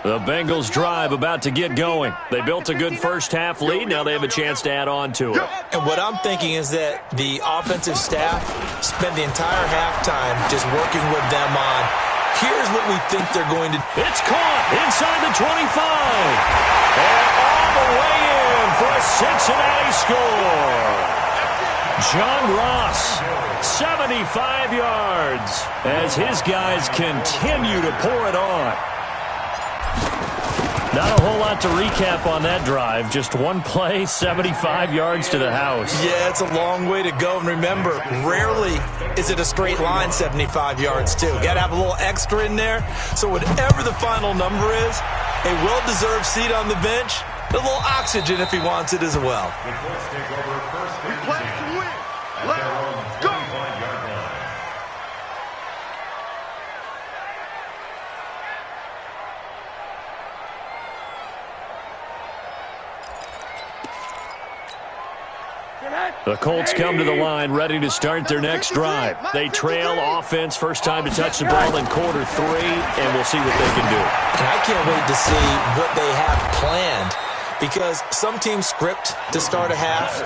The Bengals drive about to get going. They built a good first-half lead. Now they have a chance to add on to it. And what I'm thinking is that the offensive staff spent the entire halftime just working with them on, here's what we think they're going to do. It's caught inside the 25. And all the way in for a Cincinnati score. John Ross, 75 yards, as his guys continue to pour it on. Not a whole lot to recap on that drive. Just one play, 75 yards to the house. Yeah, it's a long way to go. And remember, rarely is it a straight line 75 yards, too. Got to have a little extra in there. So whatever the final number is, a well-deserved seat on the bench, a little oxygen if he wants it as well. Let's go! The Colts come to the line, ready to start their next drive. They trail offense, first time to touch the ball in quarter 3, and we'll see what they can do. And I can't wait to see what they have planned, because some teams script to start a half.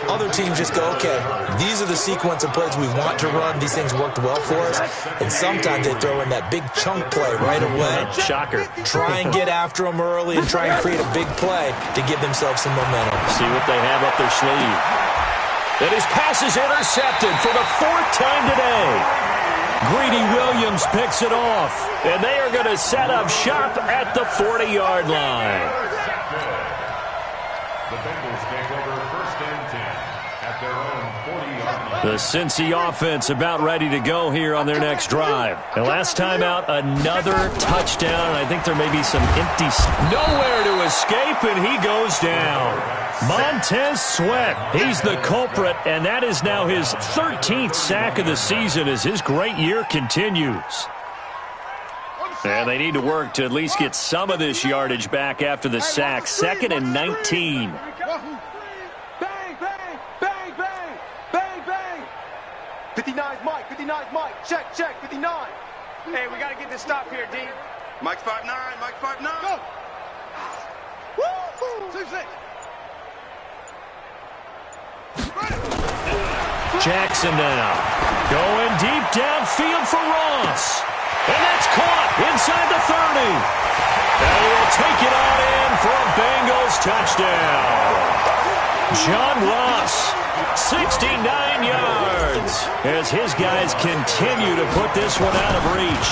Other teams just go, okay, these are the sequence of plays we want to run. These things worked well for us. And sometimes they throw in that big chunk play right away. Shocker. Try and get after them early and try and create a big play to give themselves some momentum. See what they have up their sleeve. And his pass is intercepted for the 4th time today. Greedy Williams picks it off, and they are going to set up shop at the 40-yard line. The Bengals take over 1st and 10 at their own 40-yard line. The Cincy offense about ready to go here on their next drive. And last time out, another touchdown. I think there may be some empty... Nowhere to escape, and he goes down. Montez Sweat, he's the culprit, and that is now his 13th sack of the season as his great year continues. And they need to work to at least get some of this yardage back after the sack. 2nd and 19. Bang, bang, bang, bang, bang, bang. 59's Mike, 59's Mike. Check, 59. Hey, we got to get this stop here, D. Mike's 5'9", Mike's 5'9". Go. Woo! 2-6. Jackson now going deep downfield for Ross. And that's caught inside the 30. And he'll take it on in for a Bengals touchdown. John Ross, 69 yards, as his guys continue to put this one out of reach.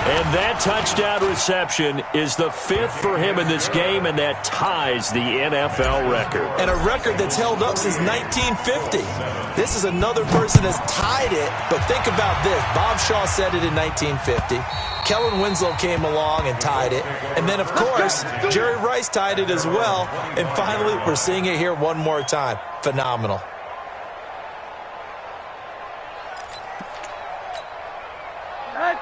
And that touchdown reception is the 5th for him in this game, and that ties the NFL record. And a record that's held up since 1950. This is another person that's tied it, but think about this. Bob Shaw said it in 1950. Kellen Winslow came along and tied it. And then, of course, Jerry Rice tied it as well. And finally, we're seeing it here one more time. Phenomenal.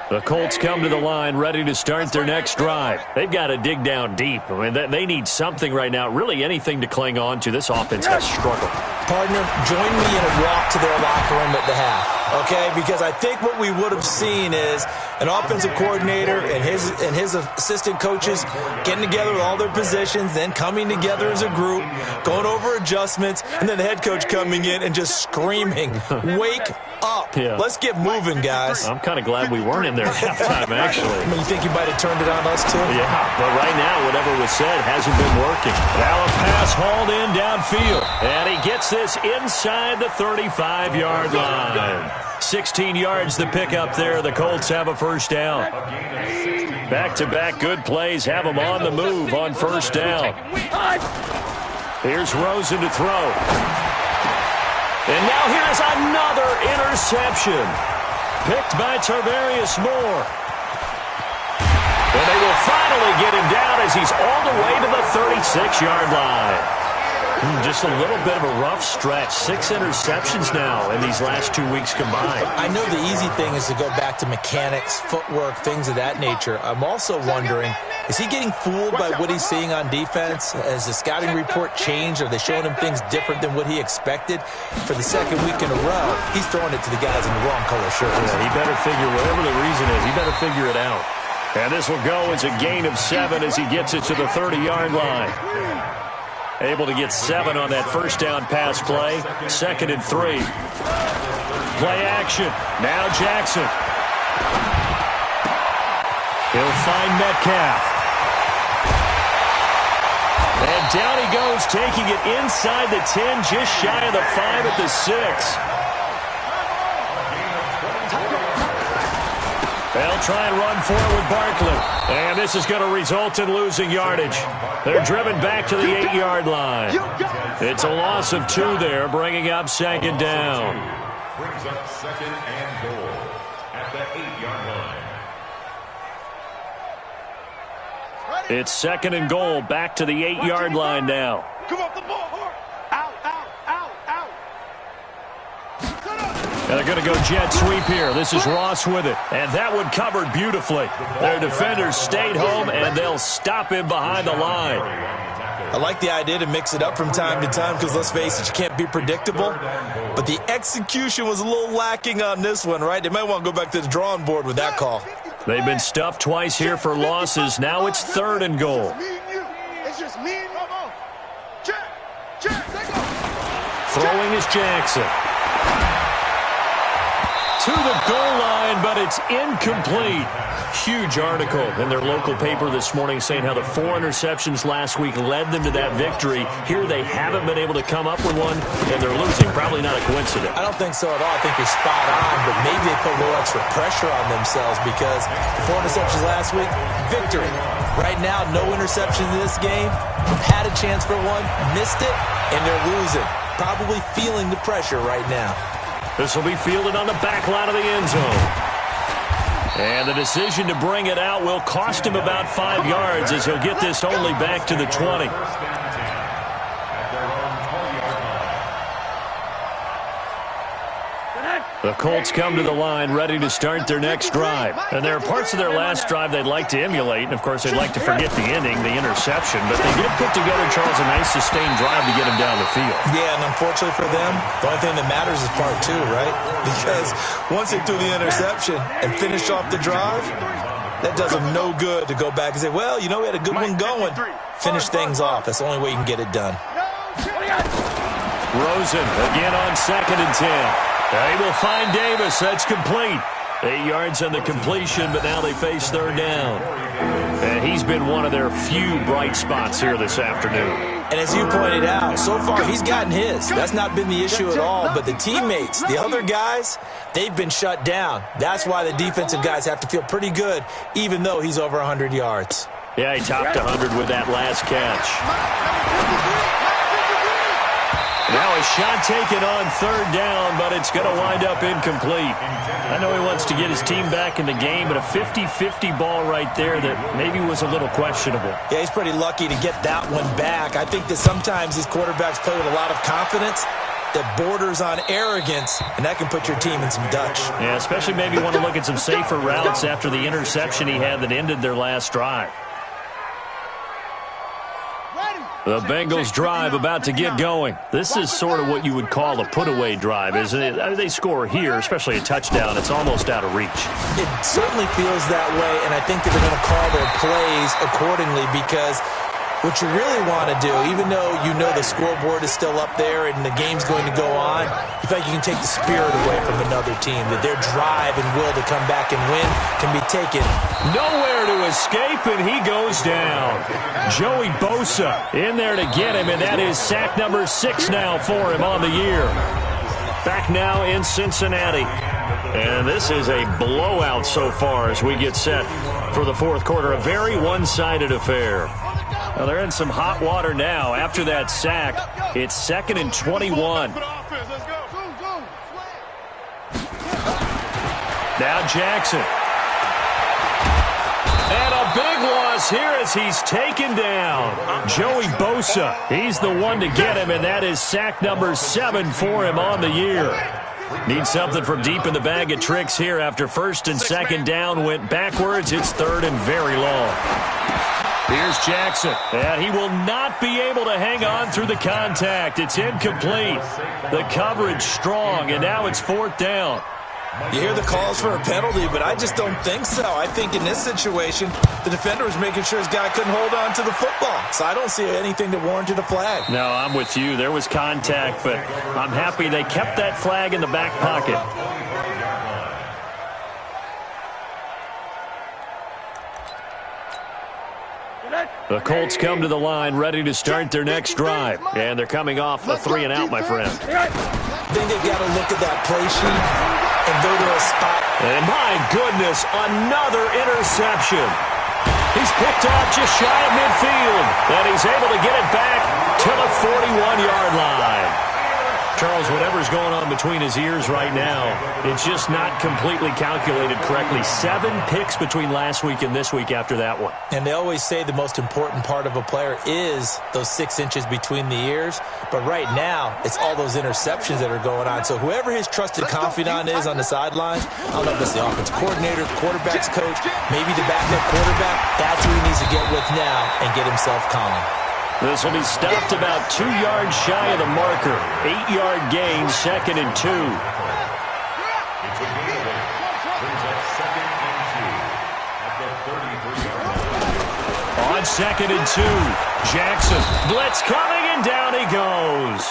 The Colts come to the line ready to start their next drive. They've got to dig down deep. I mean, they need something right now, really anything to cling on to. This offense has struggled. Partner, join me in a walk to their locker room at the half, okay? Because I think what we would have seen is an offensive coordinator and his assistant coaches getting together with all their positions, then coming together as a group, going over adjustments, and then the head coach coming in and just screaming, wake up. Yeah. Let's get moving, guys. I'm kind of glad we weren't in there at halftime, actually. I mean, you think you might have turned it on us, too? Yeah, but right now, whatever was said hasn't been working. Now a pass hauled in downfield, and he gets this inside the 35-yard line. 16 yards the pickup there. The Colts have a first down. Back-to-back good plays have them on the move on first down. Here's Rosen to throw. And now here's another interception. Picked by Tarvarius Moore. And they will finally get him down as he's all the way to the 36-yard line. Just a little bit of a rough stretch. 6 interceptions now in these last 2 weeks combined. I know the easy thing is to go back to mechanics, footwork, things of that nature. I'm also wondering, is he getting fooled by what he's seeing on defense? Has the scouting report changed? Are they showing him things different than what he expected? For the 2nd week in a row, he's throwing it to the guys in the wrong color shirts. Yeah, he better figure, whatever the reason is, he better figure it out. And this will go as a gain of 7 as he gets it to the 30-yard line. Able to get 7 on that first down pass play. 2nd and 3. Play action. Now Jackson. He'll find Metcalf. And down he goes, taking it inside the 10, just shy of the 5 at the 6. They'll try and run for it with Barkley. And this is going to result in losing yardage. They're driven back to the 8-yard line. It's a loss of 2 there, bringing up 2nd down. Brings up 2nd and goal at the 8-yard line. It's 2nd and goal, back to the 8-yard line now. Come off the ball, hard. Out, out, out, out. And they're going to go jet sweep here. This is Ross with it. And that one covered beautifully. Their defenders stayed home, and they'll stop him behind the line. I like the idea to mix it up from time to time because, let's face it, you can't be predictable. But the execution was a little lacking on this one, right? They might want to go back to the drawing board with that call. They've been stuffed twice here for losses. Now it's 3rd and goal. It's just me and you. Check, Throwing is Jackson. To the goal line, but it's incomplete. Huge article in their local paper this morning saying how the 4 interceptions last week led them to that victory. Here they haven't been able to come up with one, and they're losing. Probably not a coincidence. I don't think so at all. I think you're spot on, but maybe they put a little extra pressure on themselves because the 4 interceptions last week, victory. Right now, no interceptions in this game. Had a chance for one, missed it, and they're losing. Probably feeling the pressure right now. This will be fielded on the back line of the end zone. And the decision to bring it out will cost him about 5 yards as he'll get this only back to the 20. The Colts come to the line ready to start their next drive. And there are parts of their last drive they'd like to emulate. And, of course, they'd like to forget the ending, the interception. But they did put together, Charles, a nice sustained drive to get him down the field. Yeah, and unfortunately for them, the only thing that matters is part 2, right? Because once they threw the interception and finished off the drive, that does them no good to go back and say, well, you know, we had a good one going. Finish things off. That's the only way you can get it done. Rosen again on 2nd and 10. They will find Davis. That's complete. 8 yards on the completion, but now they face 3rd down. And he's been one of their few bright spots here this afternoon. And as you pointed out, so far he's gotten his. That's not been the issue at all. But the teammates, the other guys, they've been shut down. That's why the defensive guys have to feel pretty good, even though he's over 100 yards. Yeah, he topped 100 with that last catch. Now a shot taken on 3rd down, but it's going to wind up incomplete. I know he wants to get his team back in the game, but a 50-50 ball right there that maybe was a little questionable. Yeah, he's pretty lucky to get that one back. I think that sometimes these quarterbacks play with a lot of confidence that borders on arrogance, and that can put your team in some Dutch. Yeah, especially maybe want to look at some safer routes after the interception he had that ended their last drive. The Bengals drive about to get going. This is sort of what you would call a put-away drive, isn't it? I mean, they score here, especially a touchdown. It's almost out of reach. It certainly feels that way, and I think that they're going to call their plays accordingly because what you really want to do, even though you know the scoreboard is still up there and the game's going to go on, you feel like you can take the spirit away from another team, that their drive and will to come back and win can be taken. Nowhere to escape, and he goes down. Joey Bosa in there to get him, and that is sack number 6 now for him on the year. Back now in Cincinnati. And this is a blowout so far as we get set for the 4th quarter. A very one-sided affair. Well, they're in some hot water now. After that sack, it's 2nd and 21. Now Jackson. And a big loss here as he's taken down. Joey Bosa, he's the one to get him, and that is sack number 7 for him on the year. Need something from deep in the bag of tricks here after 1st and 2nd down went backwards. It's 3rd and very long. Here's Jackson, and he will not be able to hang on through the contact. It's incomplete. The coverage strong, and now it's 4th down. You hear the calls for a penalty, but I just don't think so. I think in this situation, the defender was making sure his guy couldn't hold on to the football. So I don't see anything that warranted a flag. No, I'm with you. There was contact, but I'm happy they kept that flag in the back pocket. The Colts come to the line ready to start their next drive. And they're coming off a 3-and-out, my friend. I think they've got to look at that play sheet and go to a spot. And my goodness, another interception. He's picked off just shy of midfield. And he's able to get it back to the 41-yard line. Charles, whatever's going on between his ears right now, it's just not completely calculated correctly. 7 picks between last week and this week after that one. And they always say the most important part of a player is those 6 inches between the ears. But right now, it's all those interceptions that are going on. So whoever his trusted confidant is on the sidelines, I don't know if it's the offensive coordinator, the quarterback's coach, maybe the backup quarterback, that's who he needs to get with now and get himself calm. This will be stopped about 2 yards shy of the marker. 8-yard gain, 2nd and 2. On 2nd and 2, Jackson. Blitz coming, and down he goes.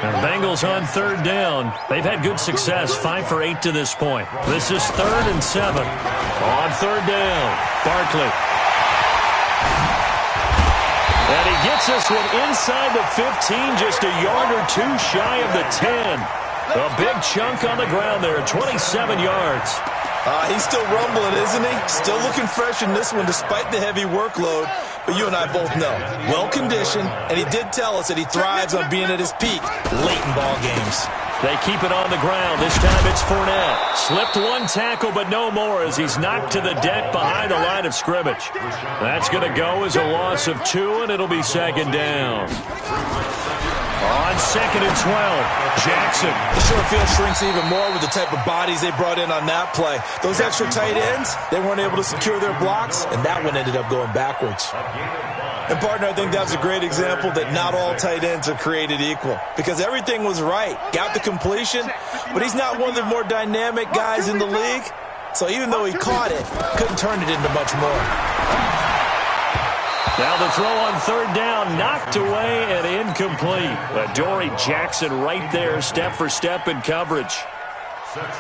And Bengals on 3rd down. They've had good success, 5 for 8 to this point. This is 3rd and 7. On 3rd down, Barkley. And he gets this one inside the 15, just a yard or 2 shy of the 10. A big chunk on the ground there, 27 yards. He's still rumbling, isn't he? Still looking fresh in this one despite the heavy workload. But you and I both know, well-conditioned, and he did tell us that he thrives on being at his peak late in ball games. They keep it on the ground. This time it's Fournette. Slipped 1 tackle, but no more as he's knocked to the deck behind the line of scrimmage. That's going to go as a loss of 2, and it'll be 2nd down. On 2nd and 12, Jackson. The short field shrinks even more with the type of bodies they brought in on that play. Those extra tight ends, they weren't able to secure their blocks, and that one ended up going backwards. And, partner, I think that's a great example that not all tight ends are created equal because everything was right. Got the completion, but he's not one of the more dynamic guys in the league. So even though he caught it, couldn't turn it into much more. Now the throw on 3rd down, knocked away and incomplete. Adoree Jackson right there, step for step in coverage.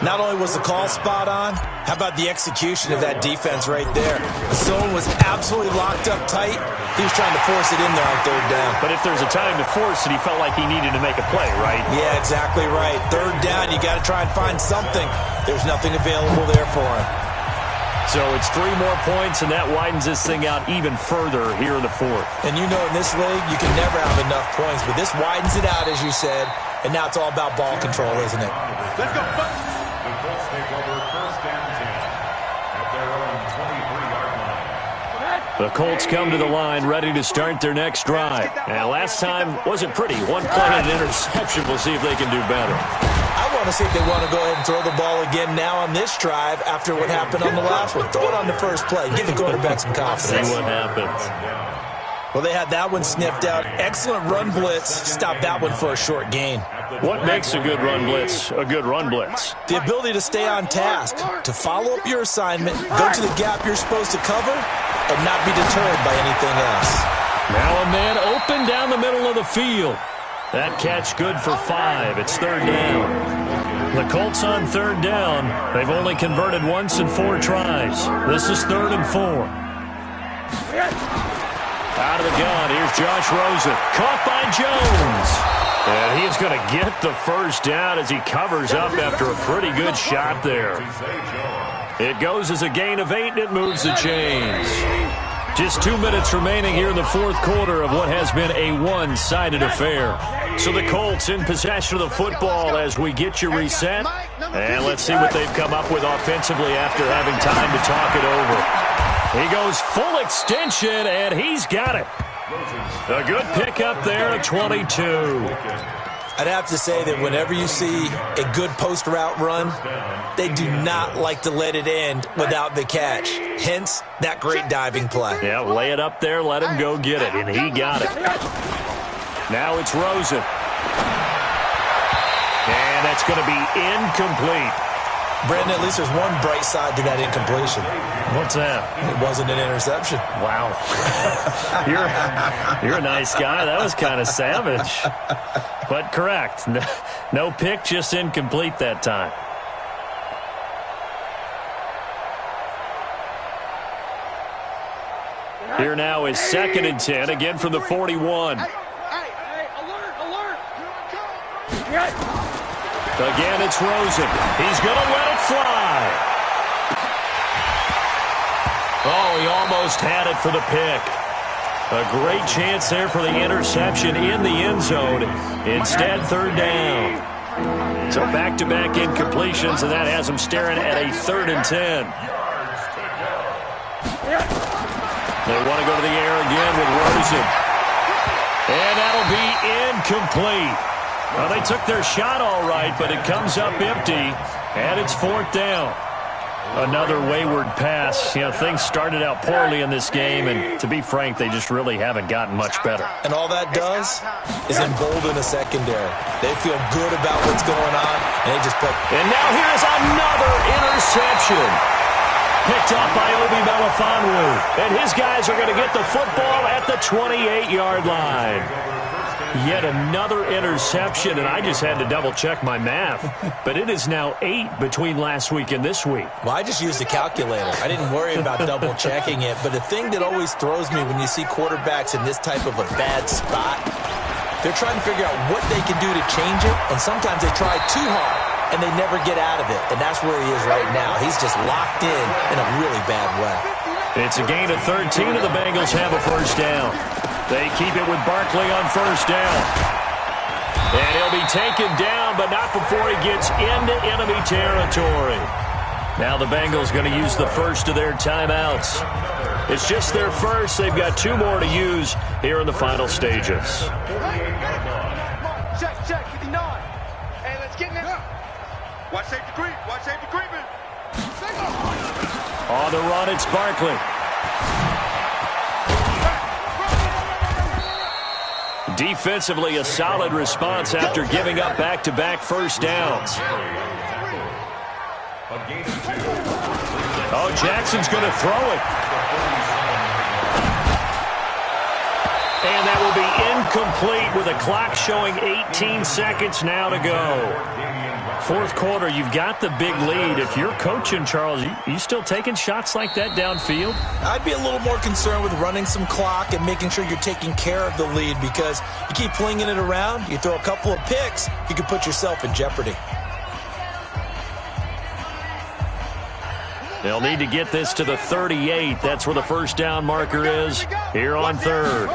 Not only was the call spot on, how about the execution of that defense right there? The zone was absolutely locked up tight. He was trying to force it in there on 3rd down. But if there's a time to force it, he felt like he needed to make a play, right? Yeah, exactly right. 3rd down, you got to try and find something. There's nothing available there for him. So it's 3 more points, and that widens this thing out even further here in the 4th. And you know in this league, you can never have enough points, but this widens it out, as you said, and now it's all about ball control, isn't it? Let's go. The Colts take over 1st and 10 at their own 23-yard line. The Colts come to the line ready to start their next drive. And last time wasn't pretty. 1 play and an interception. We'll see if they can do better. I want to see if they want to go ahead and throw the ball again now on this drive after what happened on the last one. Throw it on the first play. Give the quarterback some confidence. See what happens. Well, they had that one sniffed out. Excellent run blitz. Stop that one for a short gain. What makes a good run blitz a good run blitz? The ability to stay on task, to follow up your assignment, go to the gap you're supposed to cover, and not be deterred by anything else. Now a man open down the middle of the field. That catch good for 5. It's 3rd down. The Colts on 3rd down. They've only converted once in 4 tries. This is 3rd and 4. Out of the gun, here's Josh Rosen. Caught by Jones. And he's going to get the 1st down as he covers up after a pretty good shot there. It goes as a gain of 8, and it moves the chains. Just 2 minutes remaining here in the 4th quarter of what has been a one-sided affair. So the Colts in possession of the football as we get you reset. And let's see what they've come up with offensively after having time to talk it over. He goes full extension, and he's got it. A good pickup there at 22. I'd have to say that whenever you see a good post route run, they do not like to let it end without the catch. Hence, that great diving play. Yeah, lay it up there, let him go get it, and he got it. Now it's Rosen. And a that's going to be incomplete. Brandon, at least there's one bright side to that incompletion. What's that? It wasn't an interception. Wow. You're a nice guy. That was kind of savage. But correct. No pick, just incomplete that time. Here now is 2nd and 10, again from the 41. Hey, alert! Again, it's Rosen. He's going to let it fly. Oh, he almost had it for the pick. A great chance there for the interception in the end zone. Instead, 3rd down. So back-to-back incompletions, and that has him staring at a 3rd and 10. They want to go to the air again with Rosen. And that'll be incomplete. Well, they took their shot all right, but it comes up empty, and it's 4th down. Another wayward pass. You know, things started out poorly in this game, and to be frank, they just really haven't gotten much better. And all that does is embolden a secondary. They feel good about what's going on, and they just play. And now here's another interception. Picked up by Obi Melifonwu. And his guys are going to get the football at the 28-yard line. Yet another interception, and I just had to double-check my math. But it is now 8 between last week and this week. Well, I just used a calculator. I didn't worry about double-checking it. But the thing that always throws me when you see quarterbacks in this type of a bad spot, they're trying to figure out what they can do to change it, and sometimes they try too hard, and they never get out of it. And that's where he is right now. He's just locked in a really bad way. It's a gain of 13, and the Bengals have a 1st down. They keep it with Barkley on 1st down. And he'll be taken down, but not before he gets into enemy territory. Now the Bengals going to use the first of their timeouts. It's just their first. They've got 2 more to use here in the final stages. Check, 59. Hey, let's get in there. Watch safety creep. Watch safety creeping. On the run, it's Barkley. Defensively, a solid response after giving up back-to-back 1st downs. Oh, Jackson's going to throw it. And that will be incomplete with a clock showing 18 seconds now to go. 4th quarter, you've got the big lead. If you're coaching, Charles, you still taking shots like that downfield? I'd be a little more concerned with running some clock and making sure you're taking care of the lead, because you keep flinging it around, you throw a couple of picks, you can put yourself in jeopardy. They'll need to get this to the 38. That's where the 1st down marker is here on 3rd.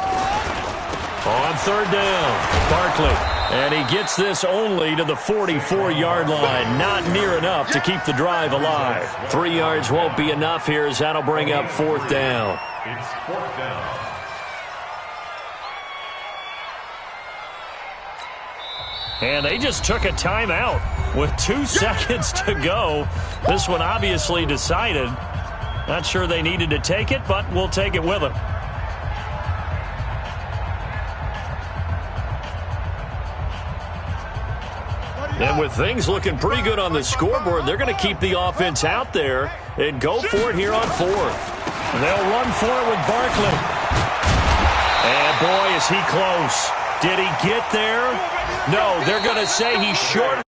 On 3rd down, Barkley. And he gets this only to the 44-yard line. Not near enough to keep the drive alive. 3 yards won't be enough here, as that'll bring up 4th down. It's 4th down. And they just took a timeout with 2 seconds to go. This one obviously decided. Not sure they needed to take it, but we'll take it with them. And with things looking pretty good on the scoreboard, they're going to keep the offense out there and go for it here on 4th. They'll run for it with Barkley. And boy, is he close. Did he get there? No, they're going to say he's short.